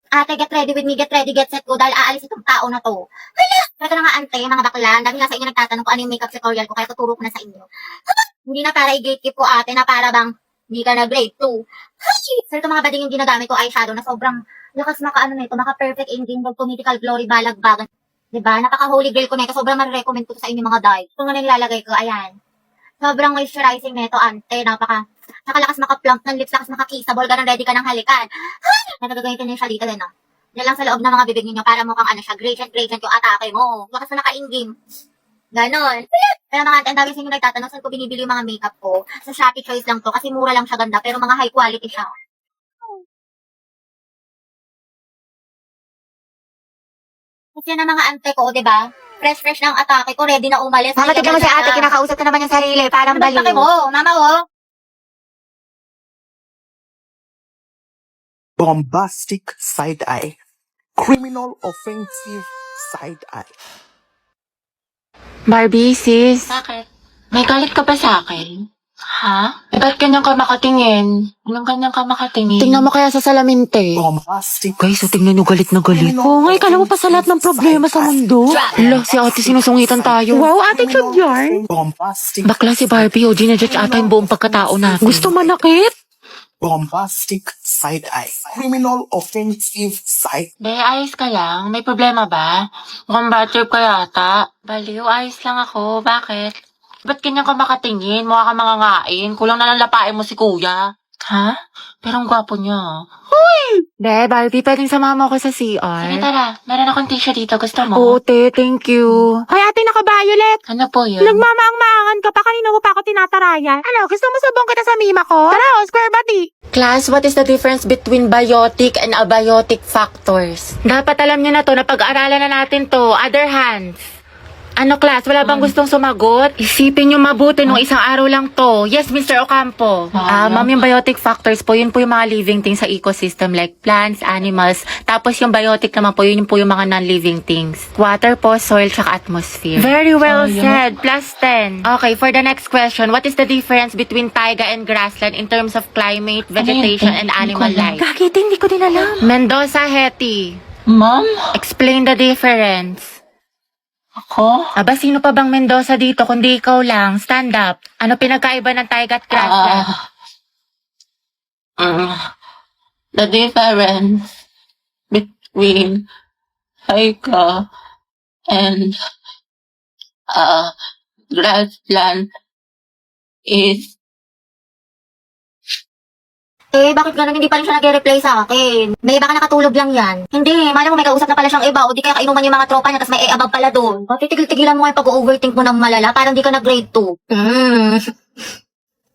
Ate, get ready with me, get ready, get set go, dahil aalis itong tao na to. Hala! Teka na nga, ante, mga bakla, ang dami nga sa inyo nagtatanong kung ano yung makeup tutorial ko, kaya tuturo ko na sa inyo. Hindi na para i-gatekeep ko, ate, na para bang hindi ka na grade 2. So, ito mga bading yung ginagamit ko, eyeshadow, na sobrang lakas maka-ano nito, maka-perfect ending, political glory, balagbagan. Diba? Napaka-holy grail ko nito, sobrang ma-recommend ko to sa inyo mga guys. Ito nga na nilalagay ko, ayan. Sobrang moisturizing nito, ante, nakalakas maka-plump ng lips, lakas maka-kissable, ganun ready ka ng halikan. Nagagamitin niyo siya dito din, no? Yan lang sa loob ng mga bibig niyo para mukhang ano siya, gradient yung atake mo. Lakas na naka-in-game. Ganon. Pero mga ante, ang dami sa inyo nagtatanong saan ko binibili yung mga makeup ko. Sa Shopee Choice lang to, kasi mura lang siya ganda, pero mga high quality siya. Kasi yan ang mga ante ko, di ba? Fresh ng atake ko, ready na umalis. Mama, tignan mo si ate, kinakausap na naman yung sarili, parang Ano ba baliw. mo? Mama, oh. Bombastic side eye. Criminal offensive side eye. Barbie, sis. Bakit? May galit ka ba sa akin? Ha? Eh, ba't ganyan ka makatingin? Anong ganyan ka makatingin? Tingnan mo kaya sa salamin, te. Bombastic. Guys, tingnan nyo galit na galit. Oo nga, kala mo pa sa lahat ng problema sa mundo. Hala, si ate sinusungitan tayo. Wow, attitude yarn. Bombastic. Bakla si Barbie, o ginajudge ata yung buong pagkatao natin. Gusto manakit? Bombastic side eye. Criminal offensive side. Be, ayos ka lang? May problema ba? Mukhang bad trip ka yata. Baliw, ayos lang ako. Bakit? Ba't ganyan ka makatingin? Mukha ka mangangain. Kulang na lang lapain mo si kuya. Ha? Pero ang gwapo niya. De, Barbie, pwedeng sumama ako sa CR. Sige, tara. Meron akong tissue dito. Gusto mo? Oo, te, thank you. Ay, ate, naka-violet. Ano po yun? Nagmamaang-maangan ka pa, kanina mo pa ako tinatarayan. Ano, gusto mo sabong kita sa mima ko? Tara, square body. Class, what is the difference between biotic and abiotic factors? Dapat alam niyo na to, na pag-aralan na natin to. Other hands. Ano, class? Wala bang gustong sumagot? Isipin niyo mabuti nung isang araw lang to. Yes, Mr. Ocampo. Ma'am, yung biotic factors po, yun po yung mga living things sa ecosystem like plants, animals. Tapos yung biotic naman po, yun po yung mga non-living things. Water po, soil, tsaka atmosphere. Very well said. Plus 10. Okay, for the next question, what is the difference between taiga and grassland in terms of climate, vegetation, and animal life? Kakit, hindi ko din alam. Mendoza, Hetty. Ma'am? Explain the difference. Ako? Aba, sino pa bang Mendoza dito kundi ikaw lang? Stand up. Ano pinagkaiba ng taiga at grassland? The difference between Haika and grassland is Bakit ganun hindi pa rin siya nag-reply sa akin? May baka nakatulog lang yan. Hindi, malam mo may kausap na pala siyang iba o di kaya kainuman yung mga tropa niya tapos may abang pala doon. O titigil-tigilan mo yung pag-overthink mo ng malala parang di ka nag-grade 2.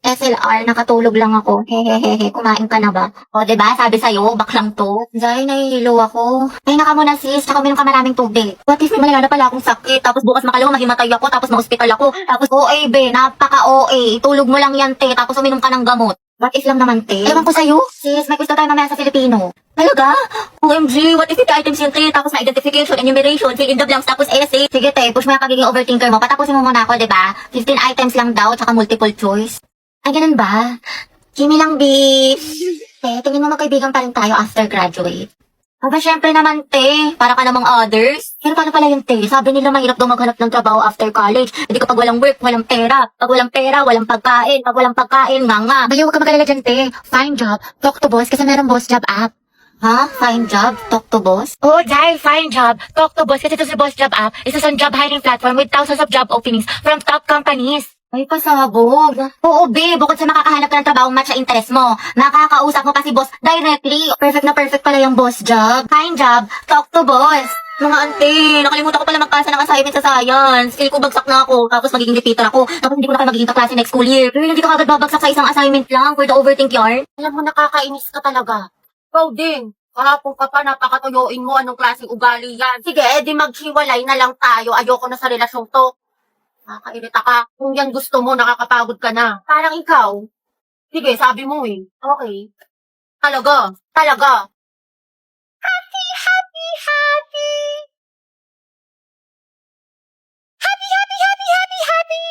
SLR, nakatulog lang ako. Hehehehe, kumain ka na ba? O, diba? Sabi sa'yo, baklang to. Dahil nahihilo ako. Ay, naka muna sis, tsaka uminom ka maraming tubig. What if may malala pala akong sakit? Tapos bukas makalawa, mahimatay ako, tapos ma-hospital ako. Tapos OA, be, napaka-OA. Tulog mo lang yan, te, tapos uminom ka ng gamot. What if lang naman, te? Ewan ko sa'yo. Sis, may gusto tayo mamaya sa Filipino. Talaga? OMG, what if the items yung te? Tapos na identification, enumeration, fill in the blanks, tapos essay. Sige, te, push mo yung pagiging overthinker mo. Patapusin mo muna ako, diba? 15 items lang daw, tsaka multiple choice. Ay, ganun ba? Kimi lang, B. Tingin mo magkaibigan pa rin tayo after graduate. Aba, syempre naman, te. Para ka namang others. Pero paano pala yung te? Sabi nila mahirap daw maghanap ng trabaho after college. Hindi kapag walang work, walang pera. Pag walang pera, walang pagkain. Pag walang pagkain, nga. Baliw, huwag ka mag-alala dyan, te. Find job. Talk to boss kasi meron boss job app. Ha? Find job? Talk to boss? Oo, Jai, find job. Talk to boss kasi ito si Boss Job App. Isa sa job hiring platform with thousands of job openings from top companies. Ay, pasabog. Oo, be. Bukod sa makakahanap ka ng trabaho match sa interest mo, nakakausap mo pa si boss directly. Perfect na perfect pala yung boss job. Find job, talk to boss. Mga ante, nakalimutan ko pala magpasa ng assignment sa science. Skill ko bagsak na ako, tapos magiging repeater ako. Tapos hindi ko na kayo magiging kaklase next school year. Pero hindi ka agad babagsak sa isang assignment lang for the overthink yarn. Alam mo, nakakainis ka talaga. Ikaw din. Kahapon ka pa, napakatuyoin mo. Anong klaseng ugali yan? Sige, edi maghiwalay na lang tayo. Ayoko na sa relasyong to. Nakakairita ka. Kung yan gusto mo, nakakapagod ka na. Parang ikaw. Sige, sabi mo eh. Okay. Talaga. Talaga. Happy, happy, happy. Happy, happy, happy, happy, happy.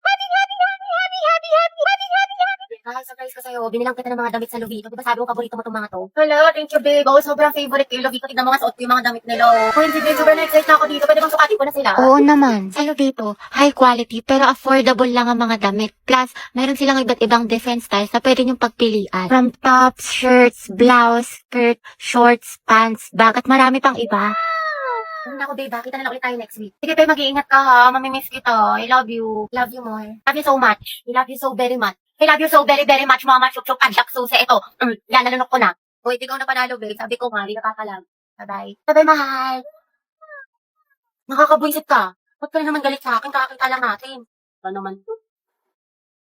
Happy, happy, happy, happy, happy, happy, happy, happy, happy. surprise ko sa'yo. Binilang kita ng mga damit sa Lovito. Diba sabi ko, paborito mo itong mga to? Hello, thank you, babe. Oo, sobrang favorite ko yung Lovito. Tignan mo nga suot ko yung mga damit nila. Oh, hindi, babe. Sobrang excited na ako dito. Pwede bang sukatin ko na sila? Oo naman, sa Lobito, high quality pero affordable lang ang mga damit. Plus, meron silang iba't ibang different styles na pwede niyong pagpilian. From tops, shirts, blouse, skirt, shorts, pants, bag, at marami pang iba. Ano na ako, babe. Kita na lang ulit tayo next week. Sige, babe. Mag-iingat ka, ha. Mamimiss kita. I love you. Love you more. Love you so much. I love you so very much. I love you so very, very much, mama. Chup-chup, adlak, susi. Ito. Yan, nalunok ko na. Uy, ikaw na panalo, babe. Sabi ko nga, di nakakalag. Bye-bye. Bye-bye, mahal. Nakakabwisit ka. Ba't ka na naman galit sa akin? Kakakita lang natin. Ba naman?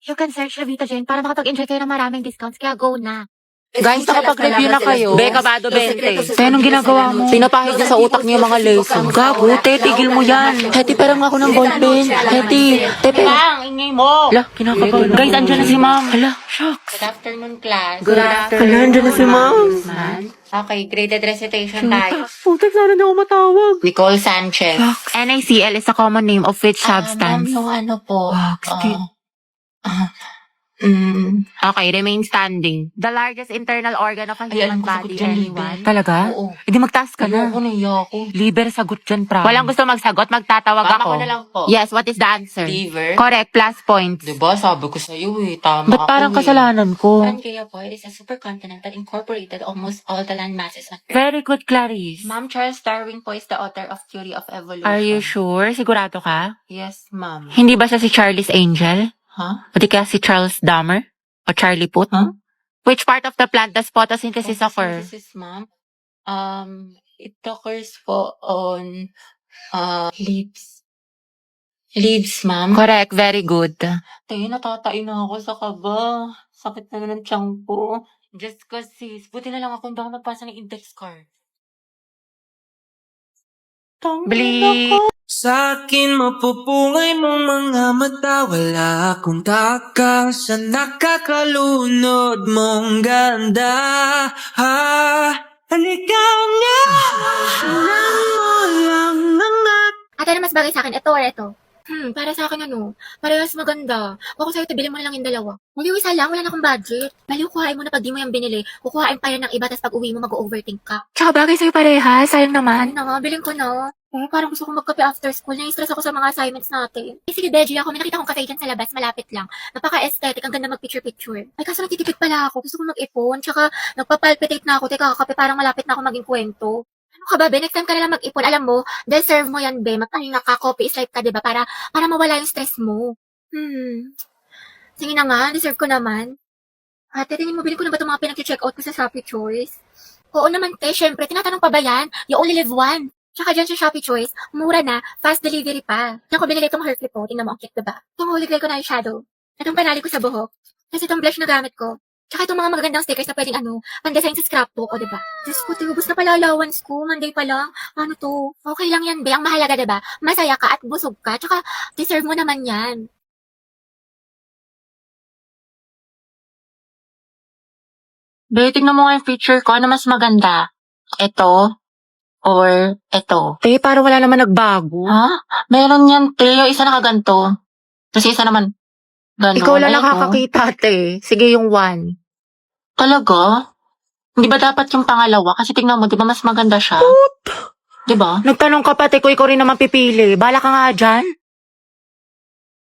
You can search Lobito Jen para makapag-enjoy kayo ng maraming discounts, kaya go na. Guys, nakapag-review na kayo. Beka, Bado, 20. Te, anong ginagawa mo? Pinapahid niya sa utak niya yung mga lesson. Gago, te, tigil mo yan. Heti, parang ako ng ballpen. Heti, te, Pang, ingay mo. Hala, kinakabahan. Guys, andyan na si ma'am. Hala, shucks. Good afternoon, class. Good afternoon. Hala, andyan na si ma'am. Okay, graded recitation tayo. Putek, sana na ako matawag. Nicole Sanchez. NaCl is a common name of which substance? Ma'am, yung ano po. Okay, remain standing. The largest internal organ of a human body, anyone? Talaga? Oo. Hindi magtaas ka na. Ayoko, naiya ako. Liber, sagot dyan, promise. Walang gusto magsagot, magtatawag Mama ako. ko na lang po. Yes, what is the answer? Liver? Correct, plus points. Diba, sabi ko sa'yo eh. Tama Ba't parang kasalanan ko? Pangea po, it is a supercontinent that incorporated almost all the land masses on Earth. Very good, Clarice. Ma'am, Charles Darwin po is the author of Theory of Evolution. Are you sure? Sigurado ka? Yes, ma'am. Hindi ba siya si Charlie's Angel? Huh? O di kaya si Charles Dahmer? O Charlie Puth? Huh? Which part of the plant does photosynthesis occur? Photosynthesis, ma'am. It occurs po on leaves. Leaves, ma'am. Correct, very good. Tayo, natatain na ako sa kaba. Sakit na ng tiyan ko. Just cause sis, buti na lang ako baka magpasa ng index card. Bli! Sa akin mapupungay mong mga mata. Wala akong taka sa nakakalunod mong ganda. Halika nga, alam mo lang ang Ate, ano mas bagay sa akin? Ito or ito? Para sa akin ano, parehas maganda. Ako sa'yo, tibili mo na lang yung dalawa. Maliw isa lang, wala na akong budget. Maliw, kuhain mo na pag di mo yung binili. Kukuhain pa yan ng iba, tapos pag uwi mo, mag-overthink ka. Tsaka bagay sa'yo pareha, sayang naman. Ano nga, bilhin ko na. Parang gusto ko magkape after school. Nai-stress ako sa mga assignments natin. Sige, Beji, ako may nakita kong cafe dyan sa labas, malapit lang. Napaka-aesthetic, ang ganda mag-picture-picture. Ay, kaso nagtitipid pala ako. Gusto ko mag-ipon. Tsaka, nagpapalpitate na ako. Teka, kape, parang malapit na ako maging kwento. Ano ka ba, be? Next time ka na lang mag-ipon. Alam mo, deserve mo yan, be. Magpahinga ka, copy is life ka, diba? Para mawala yung stress mo. Sige na nga, deserve ko naman. Ate, tingin mo, bilhin ko na ba itong mga pinag-check out ko sa Shopee Choice? Oo naman, te. Syempre, tinatanong pa ba yan? You only live one. Tsaka dyan sa Shopee Choice, mura na, fast delivery pa. Yan ko binili itong hair clip ko, tingnan mo ang cute, diba? Itong holy grail ko na eyeshadow. Itong panali ko sa buhok. Tapos itong blush na gamit ko. Tsaka itong mga magagandang stickers na pwedeng pan-design sa scrapbook, o diba? Diyos ko, tubos na pala allowance ko, Monday pa lang. Ano to? Okay lang yan, be. Ang mahalaga, diba? Masaya ka at busog ka, tsaka deserve mo naman yan. Be, tingnan mo nga yung feature ko. Ano mas maganda? Ito? Or ito? Te, parang wala naman nagbago. Ha? Meron yan, te. Yung isa nakaganto. Tapos yung isa naman, gano'n. Ikaw lang Ayun, oh. nakakakita, te. Sige, yung one. Talaga? Hindi ba dapat yung pangalawa? Kasi tingnan mo, di ba mas maganda siya? Di ba? Nagtanong ka pa, te, ko ikaw rin naman pipili. Bala ka nga dyan.